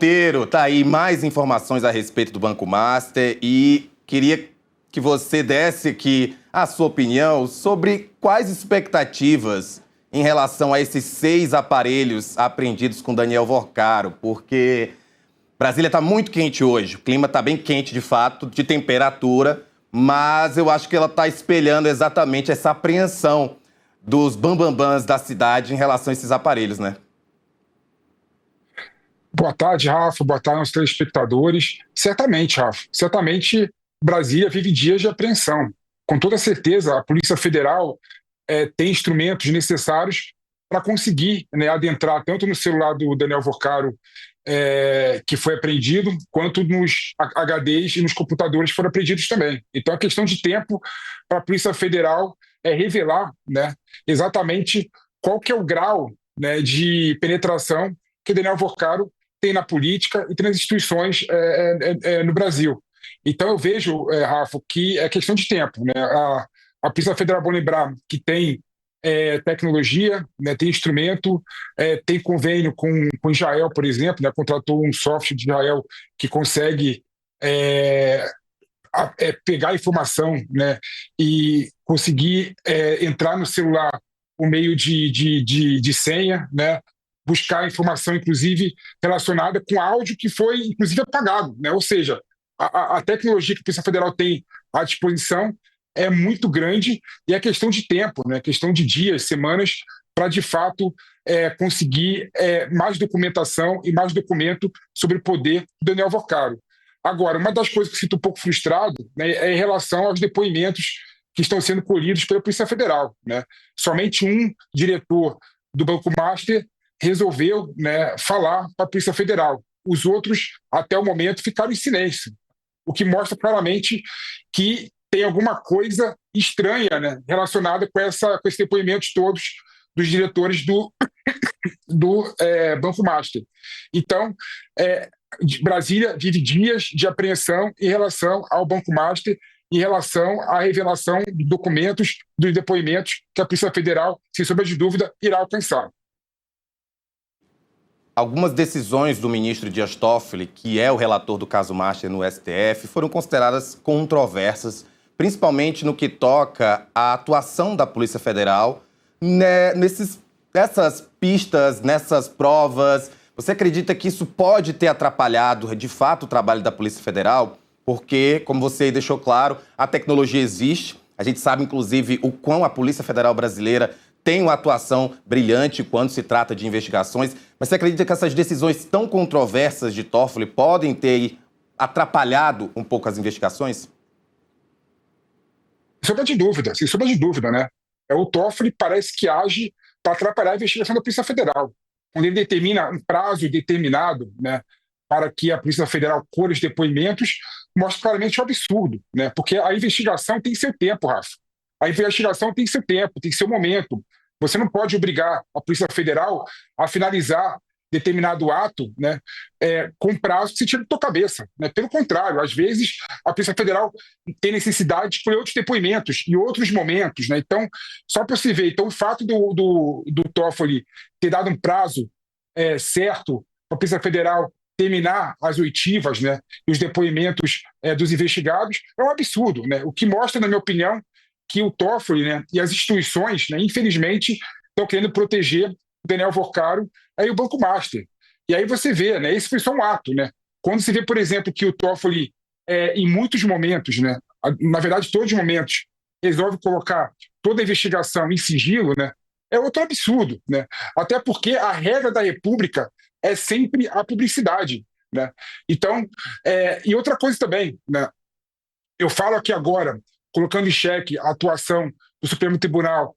Monteiro, tá aí mais informações a respeito do Banco Master e queria que você desse aqui a sua opinião sobre quais expectativas em relação a esses 6 aparelhos apreendidos com Daniel Vorcaro, porque Brasília está muito quente hoje, o clima está bem quente de fato, de temperatura, mas eu acho que ela está espelhando exatamente essa apreensão dos bambambãs da cidade em relação a esses aparelhos, né? Boa tarde, Rafa. Boa tarde aos telespectadores. Certamente, Rafa. Certamente, Brasília vive dias de apreensão. Com toda certeza, a Polícia Federal tem instrumentos necessários para conseguir, né, adentrar tanto no celular do Daniel Vorcaro, que foi apreendido, quanto nos HDs e nos computadores que foram apreendidos também. Então, é questão de tempo para a Polícia Federal revelar, né, exatamente qual que é o grau, né, de penetração que Daniel Vorcaro tem na política e tem nas instituições no Brasil. Então, eu vejo, Rafa, que é questão de tempo, né? A Polícia Federal, bom lembrar, que tem tecnologia, né, tem instrumento, tem convênio com Israel, por exemplo, né, contratou um software de Israel que consegue pegar a informação, né, e conseguir entrar no celular por meio de senha, né, buscar informação, inclusive, relacionada com áudio que foi, inclusive, apagado, né? Ou seja, a tecnologia que a Polícia Federal tem à disposição é muito grande e é questão de tempo, né? Questão de dias, semanas, para, de fato, conseguir mais documentação e mais documento sobre o poder do Daniel Vorcaro. Agora, uma das coisas que sinto um pouco frustrado, né, é em relação aos depoimentos que estão sendo colhidos pela Polícia Federal, né? Somente um diretor do Banco Master resolveu, né, falar para a Polícia Federal. Os outros, até o momento, ficaram em silêncio, o que mostra claramente que tem alguma coisa estranha, né, relacionada com esses depoimentos todos dos diretores do Banco Master. Então, Brasília vive dias de apreensão em relação ao Banco Master, em relação à revelação de documentos, dos depoimentos que a Polícia Federal, sem sombra de dúvida, irá alcançar. Algumas decisões do ministro Dias Toffoli, que é o relator do caso Master no STF, foram consideradas controversas, principalmente no que toca à atuação da Polícia Federal, né, nessas pistas, nessas provas. Você acredita que isso pode ter atrapalhado, de fato, o trabalho da Polícia Federal? Porque, como você deixou claro, a tecnologia existe. A gente sabe, inclusive, o quão a Polícia Federal brasileira tem uma atuação brilhante quando se trata de investigações, mas você acredita que essas decisões tão controversas de Toffoli podem ter atrapalhado um pouco as investigações? Sem sombra de dúvida, né? O Toffoli parece que age para atrapalhar a investigação da Polícia Federal. Quando ele determina um prazo determinado, né, para que a Polícia Federal colha os depoimentos, mostra claramente um absurdo, né? Porque a investigação tem seu tempo, Rafa. A investigação tem seu tempo, tem seu momento. Você não pode obrigar a Polícia Federal a finalizar determinado ato, né, com prazo que se tira da tua cabeça, né? Pelo contrário, às vezes a Polícia Federal tem necessidade de colher outros depoimentos em outros momentos, né? Então, só para você ver, então, o fato do Toffoli ter dado um prazo certo para a Polícia Federal terminar as oitivas, né, e os depoimentos dos investigados é um absurdo, né? O que mostra, na minha opinião, que o Toffoli, né, e as instituições, né, infelizmente, estão querendo proteger o Daniel Vorcaro e o Banco Master. E aí você vê, né, esse foi só um ato, né? Quando você vê, por exemplo, que o Toffoli, em muitos momentos, né, na verdade, todos os momentos, resolve colocar toda a investigação em sigilo, né, é outro absurdo, né? Até porque a regra da República é sempre a publicidade, né? Então, e outra coisa também, né? Eu falo aqui agora, colocando em xeque a atuação do Supremo Tribunal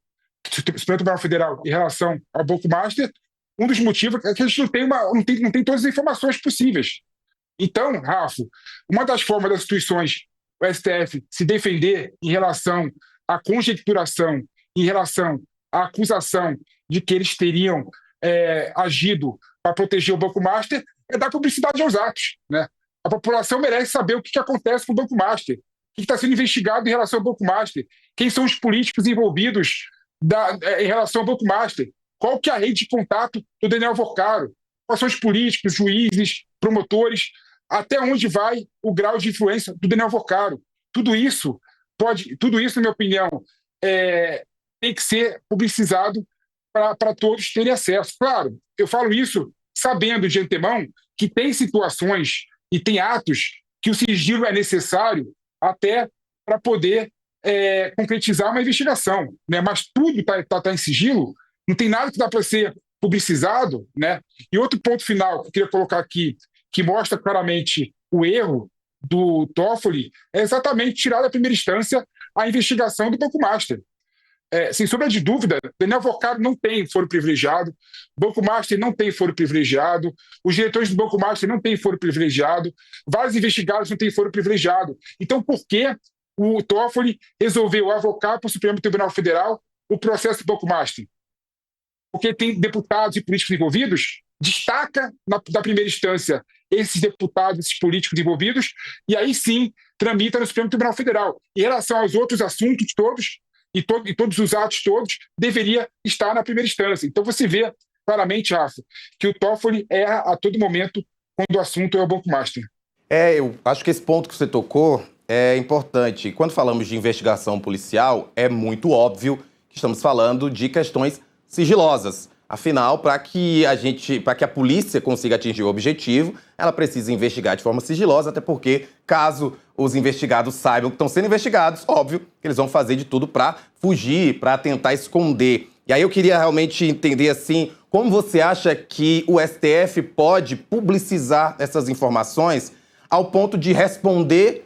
Federal em relação ao Banco Master, um dos motivos é que a gente não tem todas as informações possíveis. Então, Rafa, uma das formas das instituições, o STF, se defender em relação à conjecturação, em relação à acusação de que eles teriam agido para proteger o Banco Master, é dar publicidade aos atos, né? A população merece saber o que acontece com o Banco Master, o que está sendo investigado em relação ao Banco Master, quem são os políticos envolvidos em relação ao Banco Master, qual que é a rede de contato do Daniel Vorcaro. quais são os políticos, juízes, promotores, até onde vai o grau de influência do Daniel Vocaro. Tudo isso, na minha opinião, tem que ser publicizado para todos terem acesso. Claro, eu falo isso sabendo de antemão que tem situações e tem atos que o sigilo é necessário até para poder concretizar uma investigação, né? Mas tudo está em sigilo, não tem nada que dá para ser publicizado, né? E outro ponto final que eu queria colocar aqui, que mostra claramente o erro do Toffoli, é exatamente tirar da primeira instância a investigação do Banco Master. Sem sombra de dúvida, Daniel Vocaro não tem foro privilegiado, Banco Master não tem foro privilegiado, os diretores do Banco Master não têm foro privilegiado, vários investigados não têm foro privilegiado. Então, por que o Toffoli resolveu avocar para o Supremo Tribunal Federal o processo do Banco Master? Porque tem deputados e políticos envolvidos, destaca da primeira instância esses deputados, esses políticos envolvidos, e aí sim tramita no Supremo Tribunal Federal. Em relação aos outros assuntos todos, e todos os atos todos, deveria estar na primeira instância. Então você vê claramente, Rafa, que o Toffoli erra a todo momento quando o assunto é o Banco Master. Eu acho que esse ponto que você tocou é importante. Quando falamos de investigação policial, é muito óbvio que estamos falando de questões sigilosas. Afinal, para que a polícia consiga atingir o objetivo, ela precisa investigar de forma sigilosa, até porque, caso os investigados saibam que estão sendo investigados, óbvio que eles vão fazer de tudo para fugir, para tentar esconder. E aí eu queria realmente entender, assim, como você acha que o STF pode publicizar essas informações ao ponto de responder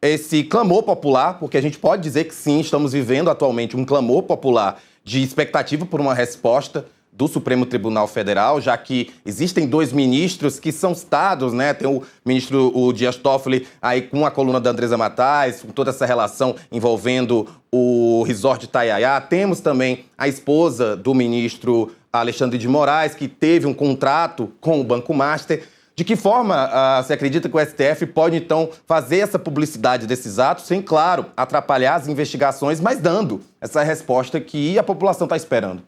esse clamor popular, porque a gente pode dizer que sim, estamos vivendo atualmente um clamor popular de expectativa por uma resposta do Supremo Tribunal Federal, já que existem 2 ministros que são citados, né? Tem o ministro Dias Toffoli aí com a coluna da Andresa Matais, com toda essa relação envolvendo o Resort Itaiaia. Temos também a esposa do ministro Alexandre de Moraes, que teve um contrato com o Banco Master. De que forma você acredita que o STF pode, então, fazer essa publicidade desses atos sem, claro, atrapalhar as investigações, mas dando essa resposta que a população está esperando?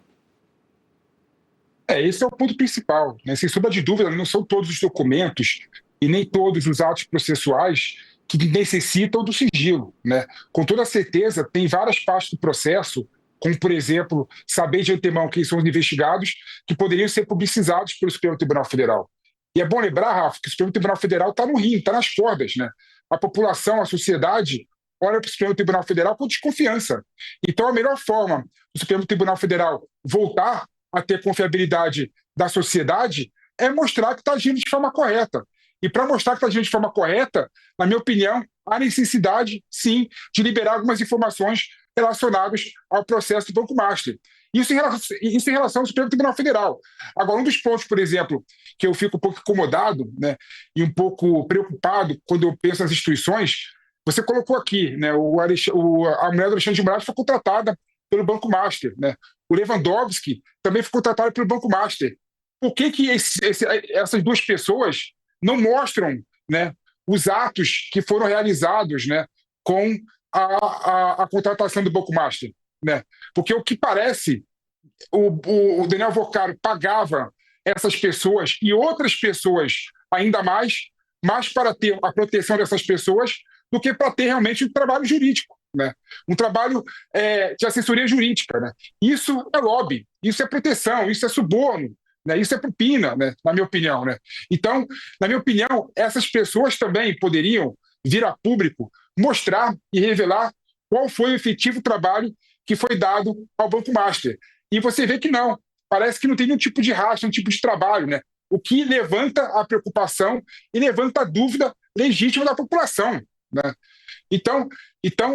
Esse é o ponto principal, né? Sem sombra de dúvida, não são todos os documentos e nem todos os atos processuais que necessitam do sigilo, né? Com toda certeza, tem várias partes do processo, como, por exemplo, saber de antemão quem são os investigados, que poderiam ser publicizados pelo Supremo Tribunal Federal. E é bom lembrar, Rafa, que o Supremo Tribunal Federal está no ringue, está nas cordas, né? A população, a sociedade, olha para o Supremo Tribunal Federal com desconfiança. Então, a melhor forma do Supremo Tribunal Federal voltar a ter confiabilidade da sociedade é mostrar que está agindo de forma correta. E para mostrar que está agindo de forma correta, na minha opinião, há necessidade, sim, de liberar algumas informações relacionadas ao processo do Banco Master. Isso em relação ao Supremo Tribunal Federal. Agora, um dos pontos, por exemplo, que eu fico um pouco incomodado, né, e um pouco preocupado quando eu penso nas instituições, você colocou aqui, né, a mulher do Alexandre de Moraes foi contratada pelo Banco Master, né? O Lewandowski também foi contratado pelo Banco Master. Por que essas 2 pessoas não mostram, né, os atos que foram realizados, né, com a contratação do Banco Master, né? Porque o que parece, o Daniel Vocaro pagava essas pessoas e outras pessoas ainda mais para ter a proteção dessas pessoas do que para ter realmente um trabalho jurídico, né? Um trabalho de assessoria jurídica, né? Isso é lobby, isso é proteção, isso é suborno, né? Isso é propina, né? Na minha opinião, né? Então, na minha opinião, essas pessoas também poderiam vir a público mostrar e revelar qual foi o efetivo trabalho que foi dado ao Banco Master. E você vê que não, parece que não tem nenhum tipo de rastro, nenhum tipo de trabalho, né? O que levanta a preocupação e levanta a dúvida legítima da população, né? Então,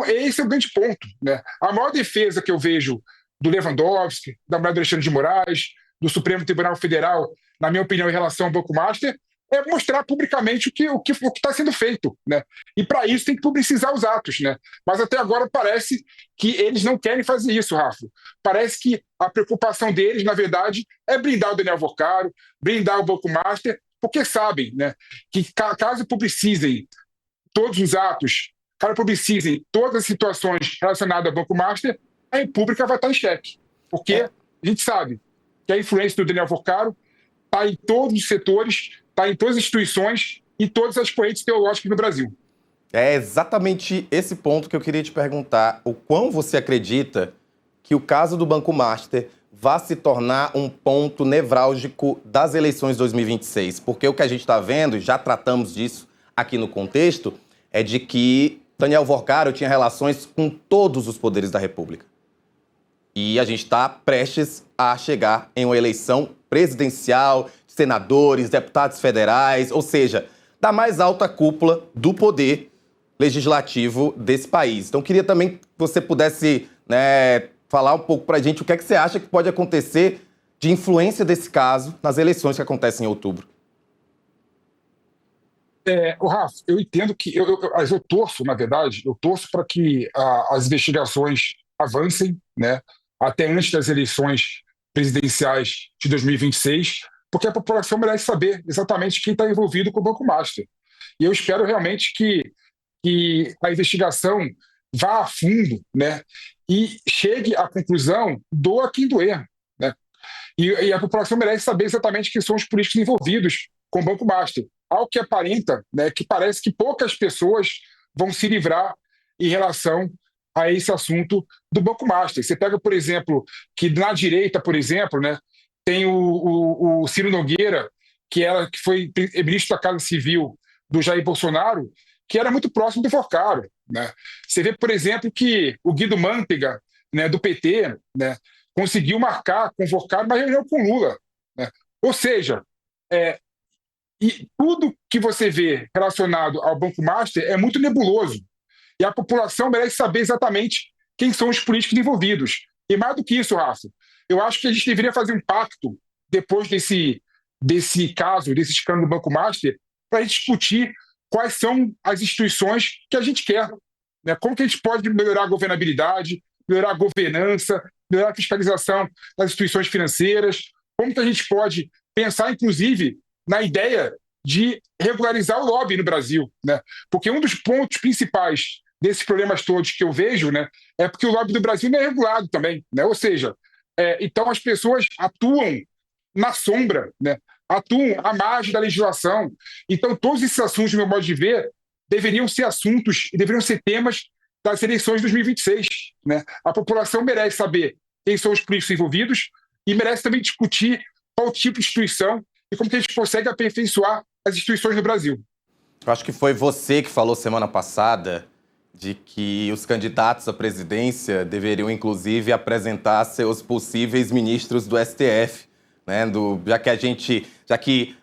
esse é o grande ponto, né? A maior defesa que eu vejo do Lewandowski, da mulher do Alexandre de Moraes, do Supremo Tribunal Federal, na minha opinião, em relação ao Banco Master, é mostrar publicamente o que está sendo feito, né? E para isso tem que publicizar os atos, né? Mas até agora parece que eles não querem fazer isso, Rafa. Parece que a preocupação deles, na verdade, é blindar o Daniel Vocaro, blindar o Banco Master, porque sabem, né, que caso publicizem todos os atos, caso publicizem todas as situações relacionadas ao Banco Master, a República vai estar em xeque. Porque a gente sabe que a influência do Daniel Vocaro está em todos os setores, está em todas as instituições e todas as correntes teológicas no Brasil. É exatamente esse ponto que eu queria te perguntar. O quão você acredita que o caso do Banco Master vá se tornar um ponto nevrálgico das eleições de 2026? Porque o que a gente está vendo, e já tratamos disso aqui no contexto, é de que Daniel Vorcaro tinha relações com todos os poderes da República. E a gente está prestes a chegar em uma eleição presidencial, senadores, deputados federais, ou seja, da mais alta cúpula do poder legislativo desse país. Então, queria também que você pudesse, falar um pouco para a gente o que é que você acha que pode acontecer de influência desse caso nas eleições que acontecem em outubro. Rafa, eu entendo que eu torço, na verdade, eu torço para que as investigações avancem, né, até antes das eleições presidenciais de 2026, porque a população merece saber exatamente quem está envolvido com o Banco Master. E eu espero realmente que a investigação vá a fundo, né, e chegue à conclusão, doa quem doer, né? E a população merece saber exatamente quem são os políticos envolvidos com o Banco Master. Ao que aparenta, né, que parece que poucas pessoas vão se livrar em relação a esse assunto do Banco Master. Você pega, por exemplo, que na direita, por exemplo, né, tem o Ciro Nogueira, que foi ministro da Casa Civil do Jair Bolsonaro, que era muito próximo do Vorcaro, né? Você vê, por exemplo, que o Guido Mantega, né, do PT, né, conseguiu marcar com o Vorcaro uma reunião com Lula, né? Ou seja, e tudo que você vê relacionado ao Banco Master é muito nebuloso. E a população merece saber exatamente quem são os políticos envolvidos. E mais do que isso, Rafa, eu acho que a gente deveria fazer um pacto depois desse caso, desse escândalo do Banco Master, para a gente discutir quais são as instituições que a gente quer, né? Como que a gente pode melhorar a governabilidade, melhorar a governança, melhorar a fiscalização das instituições financeiras, como que a gente pode pensar, inclusive, na ideia de regularizar o lobby no Brasil, né? Porque um dos pontos principais desses problemas todos que eu vejo, né, é porque o lobby do Brasil não é regulado também, né? Ou seja, então as pessoas atuam na sombra, né? Atuam à margem da legislação. Então, todos esses assuntos, do meu modo de ver, deveriam ser assuntos e deveriam ser temas das eleições de 2026. Né? A população merece saber quem são os políticos envolvidos e merece também discutir qual tipo de instituição e como que a gente consegue aperfeiçoar as instituições no Brasil. Eu acho que foi você que falou semana passada de que os candidatos à presidência deveriam, inclusive, apresentar seus possíveis ministros do STF. Né, já que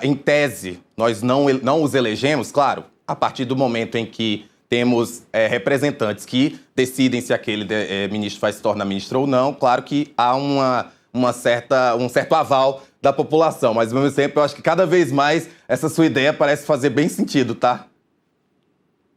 em tese nós não os elegemos, claro, a partir do momento em que temos representantes que decidem se aquele ministro vai se tornar ministro ou não, claro que há um certo aval da população, mas ao mesmo tempo eu acho que cada vez mais essa sua ideia parece fazer bem sentido, tá?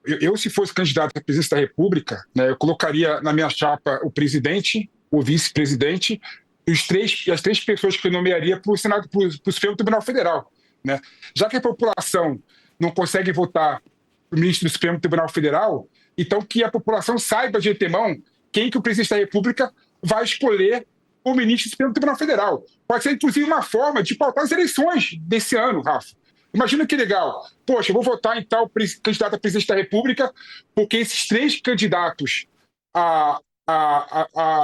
Eu se fosse candidato à presidência da República, né, eu colocaria na minha chapa o presidente, o vice-presidente, as três pessoas que eu nomearia para o Senado, para o Supremo Tribunal Federal, né? Já que a população não consegue votar para o ministro do Supremo Tribunal Federal, então que a população saiba de antemão quem que o presidente da República vai escolher o ministro do Supremo Tribunal Federal. Pode ser, inclusive, uma forma de pautar as eleições desse ano, Rafa. Imagina que legal. Poxa, eu vou votar em tal candidato a presidente da República porque esses três candidatos a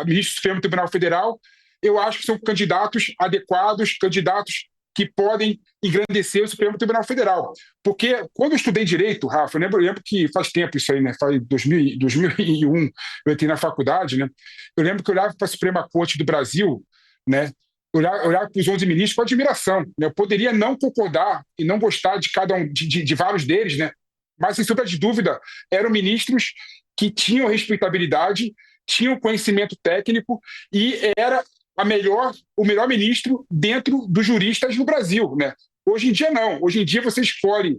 ministro do Supremo Tribunal Federal eu acho que são candidatos adequados, candidatos que podem engrandecer o Supremo Tribunal Federal. Porque quando eu estudei Direito, Rafa, eu lembro que faz tempo isso aí, né? Faz 2001, eu entrei na faculdade, né? Eu lembro que eu olhava para a Suprema Corte do Brasil, né? Olhava para os 11 ministros com admiração. Né? Eu poderia não concordar e não gostar de cada um, de vários deles, né? Mas, sem sombra de dúvida, eram ministros que tinham respeitabilidade, tinham conhecimento técnico e era o melhor ministro dentro dos juristas no Brasil, né? Hoje em dia, não. Hoje em dia, você escolhe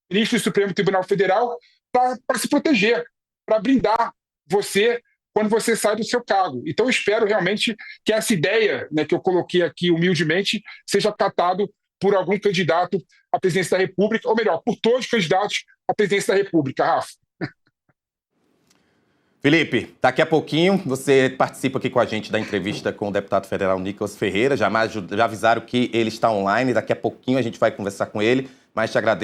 ministro do Supremo Tribunal Federal para se proteger, para blindar você quando você sai do seu cargo. Então, eu espero realmente que essa ideia, né, que eu coloquei aqui humildemente seja tratado por algum candidato à presidência da República, ou melhor, por todos os candidatos à presidência da República, Rafa. Felipe, daqui a pouquinho você participa aqui com a gente da entrevista com o deputado federal Nicolas Ferreira. Já avisaram que ele está online, daqui a pouquinho a gente vai conversar com ele, mas te agradeço